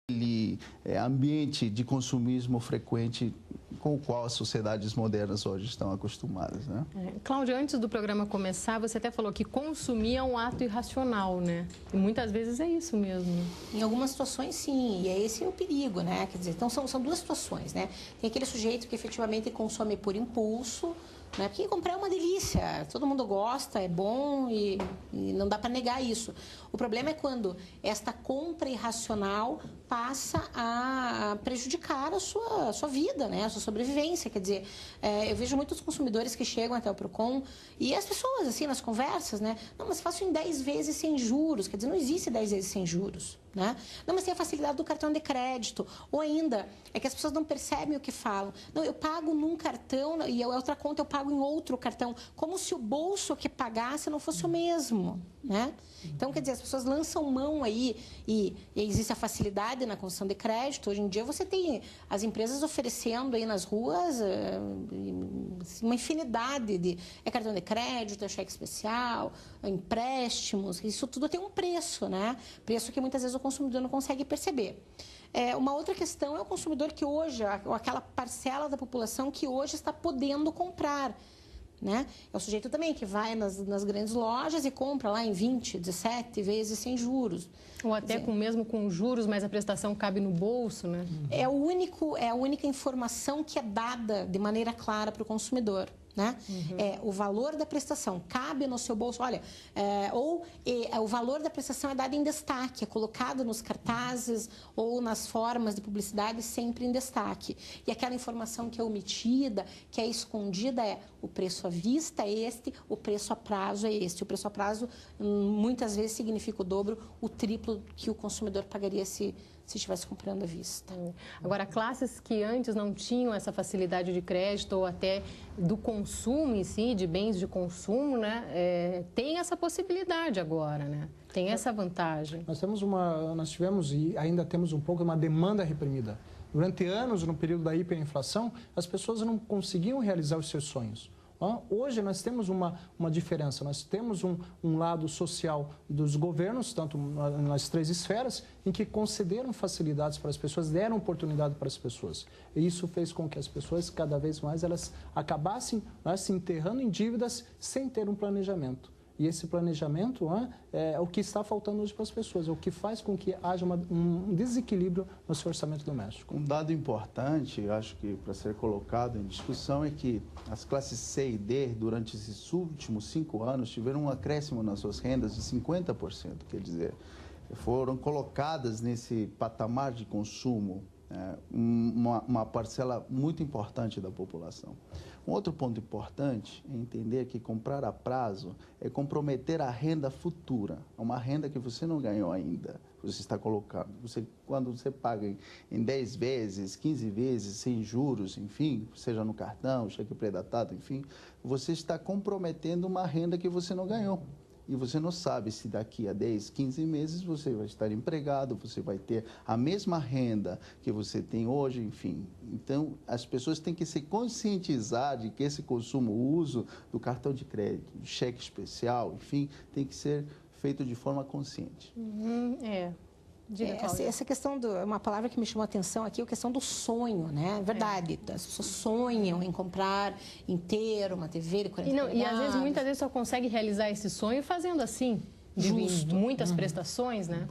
ambiente de consumismo frequente com o qual as sociedades modernas hoje estão acostumadas, né? Cláudia, antes do programa começar, você até falou que consumir é um ato irracional, né? E muitas vezes é isso mesmo. Em algumas situações, sim, e esse é o perigo, né? Quer dizer, então são duas situações, né? Tem aquele sujeito que efetivamente consome por impulso, né? Porque comprar é uma delícia, todo mundo gosta, é bom e não dá para negar isso. O problema é quando esta compra irracional passa a prejudicar a sua vida, né? A sua sobrevivência. Quer dizer, eu vejo muitos consumidores que chegam até o Procon e as pessoas, assim, nas conversas, né? Não, mas faço em 10 vezes sem juros. Quer dizer, não existe 10 vezes sem juros, né? Não, mas tem a facilidade do cartão de crédito. Ou ainda, é que as pessoas não percebem o que falam. Não, eu pago num cartão e a outra conta eu pago em outro cartão. Como se o bolso que pagasse não fosse o mesmo, né? Então, quer dizer, as pessoas lançam mão aí e existe a facilidade na concessão de crédito. Hoje em dia você tem as empresas oferecendo aí nas ruas uma infinidade de cartão de crédito, é cheque especial, empréstimos. Isso tudo tem um preço, né? Preço que muitas vezes o consumidor não consegue perceber. Uma outra questão é o consumidor que hoje, aquela parcela da população que hoje está podendo comprar, né? É o sujeito também que vai nas grandes lojas e compra lá em 20, 17 vezes sem juros. Ou até mesmo com juros, mas a prestação cabe no bolso, né? É a única informação que é dada de maneira clara para o consumidor, né? O valor da prestação cabe no seu bolso. Olha, o valor da prestação é dado em destaque, é colocado nos cartazes ou nas formas de publicidade sempre em destaque. E aquela informação que é omitida, que é escondida o preço à vista é este, o preço a prazo é este. O preço a prazo muitas vezes significa o dobro, o triplo que o consumidor pagaria se estivesse comprando à vista. Agora, classes que antes não tinham essa facilidade de crédito ou até do consumo em si, de bens de consumo, né, tem essa possibilidade agora, né? Tem essa vantagem. Nós tivemos e ainda temos um pouco uma demanda reprimida. Durante anos, no período da hiperinflação, as pessoas não conseguiam realizar os seus sonhos. Hoje nós temos uma diferença, nós temos um lado social dos governos, tanto nas 3 esferas, em que concederam facilidades para as pessoas, deram oportunidade para as pessoas. E isso fez com que as pessoas, cada vez mais, elas acabassem se enterrando em dívidas sem ter um planejamento. E esse planejamento é o que está faltando hoje para as pessoas, é o que faz com que haja um desequilíbrio no seu orçamento doméstico. Um dado importante, acho que para ser colocado em discussão, é que as classes C e D, durante esses últimos 5 anos, tiveram um acréscimo nas suas rendas de 50%, quer dizer, foram colocadas nesse patamar de consumo uma parcela muito importante da população. Um outro ponto importante é entender que comprar a prazo é comprometer a renda futura, uma renda que você não ganhou ainda, você está colocando. Quando você paga em 10 vezes, 15 vezes, sem juros, enfim, seja no cartão, cheque pré-datado, enfim, você está comprometendo uma renda que você não ganhou. E você não sabe se daqui a 10, 15 meses você vai estar empregado, você vai ter a mesma renda que você tem hoje, enfim. Então, as pessoas têm que se conscientizar de que esse consumo, o uso do cartão de crédito, do cheque especial, enfim, tem que ser feito de forma consciente. Essa questão uma palavra que me chamou a atenção aqui, a questão do sonho, né? É verdade, as pessoas sonham em comprar inteiro uma TV de 40 polegadas. E às vezes, muitas vezes, só consegue realizar esse sonho fazendo assim, muitas prestações, né?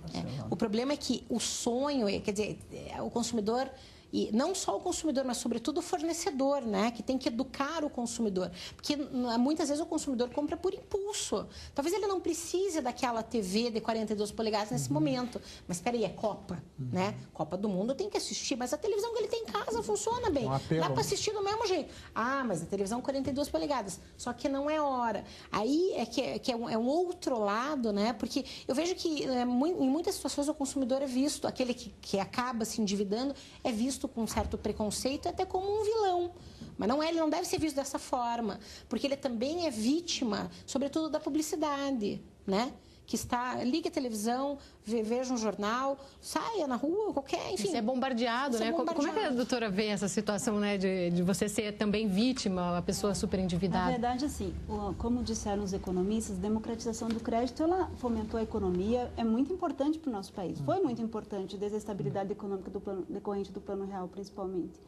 O problema é que o sonho, quer dizer, o consumidor... E não só o consumidor, mas sobretudo o fornecedor, né? Que tem que educar o consumidor. Porque muitas vezes o consumidor compra por impulso. Talvez ele não precise daquela TV de 42 polegadas nesse momento. Mas espera aí, é Copa, né? Copa do Mundo tem que assistir, mas a televisão que ele tem em casa funciona bem. Dá para assistir do mesmo jeito. Mas a televisão 42 polegadas. Só que não é hora. Aí é um outro lado, né? Porque eu vejo que em muitas situações o consumidor é visto, aquele que acaba se endividando, é visto com um certo preconceito, até como um vilão. Mas ele não deve ser visto dessa forma, porque ele também é vítima, sobretudo da publicidade, né? que ligue a televisão, veja um jornal, saia na rua, qualquer, enfim. Isso é bombardeado, né? Como é que a doutora vê essa situação, né, de você ser também vítima, uma pessoa super endividada? Na verdade, assim, como disseram os economistas, a democratização do crédito, ela fomentou a economia, é muito importante para o nosso país. Foi muito importante, desde a estabilidade econômica decorrente do Plano Real, principalmente.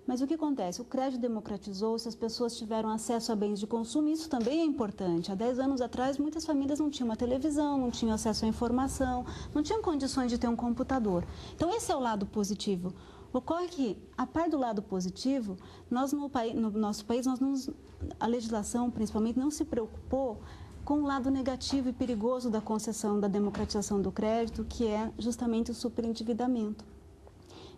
Mas o que acontece? O crédito democratizou-se, as pessoas tiveram acesso a bens de consumo, e isso também é importante. Há 10 anos atrás, muitas famílias não tinham uma televisão, não tinham acesso à informação, não tinham condições de ter um computador. Então, esse é o lado positivo. Ocorre que, a par do lado positivo, nós no nosso país, a legislação, principalmente, não se preocupou com o lado negativo e perigoso da concessão da democratização do crédito, que é justamente o superendividamento.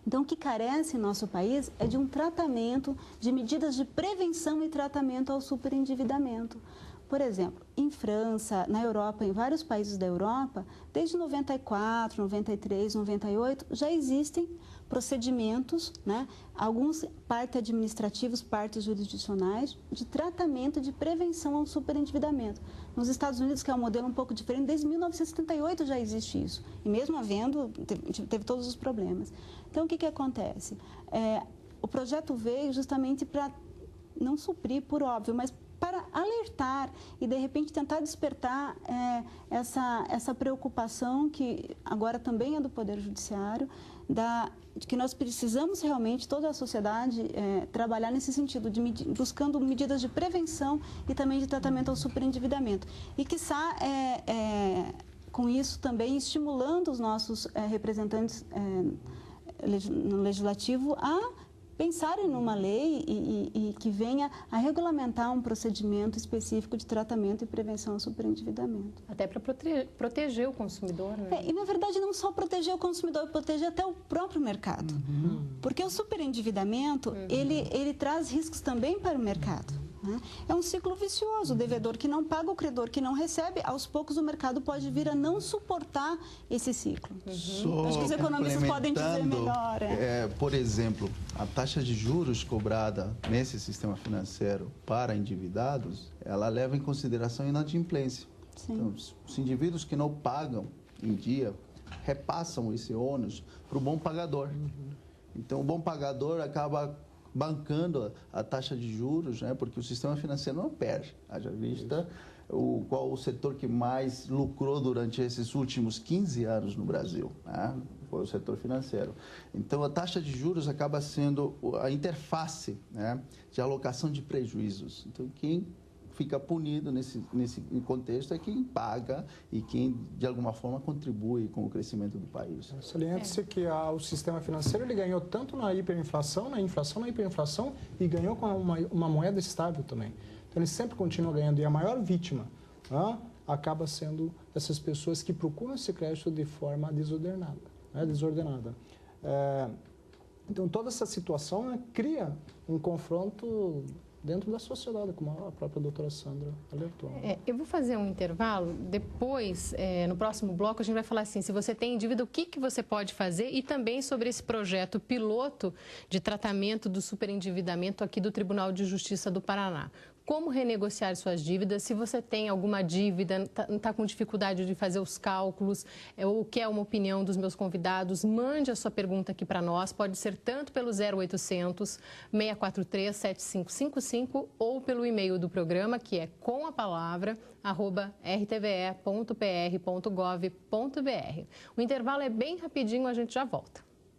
Então, o que carece em nosso país é de um tratamento, de medidas de prevenção e tratamento ao superendividamento. Por exemplo, em França, na Europa, em vários países da Europa, desde 94, 93, 98, já existem procedimentos, né, alguns parte administrativos, partes jurisdicionais, de tratamento de prevenção ao superendividamento. Nos Estados Unidos, que é um modelo um pouco diferente, desde 1978 já existe isso. E mesmo havendo, teve todos os problemas. Então, o que acontece? O projeto veio justamente para não suprir, por óbvio, mas para alertar e, de repente, tentar despertar essa preocupação, que agora também é do Poder Judiciário, de que nós precisamos realmente, toda a sociedade, trabalhar nesse sentido, buscando medidas de prevenção e também de tratamento ao superendividamento. E, quiçá, com isso também estimulando os nossos representantes no Legislativo a pensarem numa lei e que venha a regulamentar um procedimento específico de tratamento e prevenção ao superendividamento. Até para proteger o consumidor, né? E, na verdade, não só proteger o consumidor, proteger até o próprio mercado. Porque o superendividamento, ele traz riscos também para o mercado. Né? É um ciclo vicioso, o devedor que não paga, o credor que não recebe, aos poucos o mercado pode vir a não suportar esse ciclo. Acho que os economistas podem dizer melhor. Por exemplo, a taxa de juros cobrada nesse sistema financeiro para endividados, ela leva em consideração a inadimplência. Sim. Então, os indivíduos que não pagam em dia repassam esse ônus para o bom pagador. Então, o bom pagador acaba bancando a taxa de juros, né, porque o sistema financeiro não perde. Haja vista qual o setor que mais lucrou durante esses últimos 15 anos no Brasil, né? Foi o setor financeiro. Então, a taxa de juros acaba sendo a interface, né, de alocação de prejuízos. Então, quem fica punido nesse contexto é quem paga e quem, de alguma forma, contribui com o crescimento do país. Saliente-se que o sistema financeiro ele ganhou tanto na hiperinflação, na hiperinflação, e ganhou com uma moeda estável também. Então, ele sempre continua ganhando. E a maior vítima acaba sendo essas pessoas que procuram esse crédito de forma desordenada. Então, toda essa situação cria um confronto dentro da sociedade, como a própria doutora Sandra alertou. Eu vou fazer um intervalo, depois, no próximo bloco, a gente vai falar assim, se você tem dívida, o que você pode fazer e também sobre esse projeto piloto de tratamento do superendividamento aqui do Tribunal de Justiça do Paraná. Como renegociar suas dívidas, se você tem alguma dívida, está com dificuldade de fazer os cálculos, ou quer uma opinião dos meus convidados, mande a sua pergunta aqui para nós, pode ser tanto pelo 0800 643 7555 ou pelo e-mail do programa, que é comapalavra@rtve.pr.gov.br. O intervalo é bem rapidinho, a gente já volta.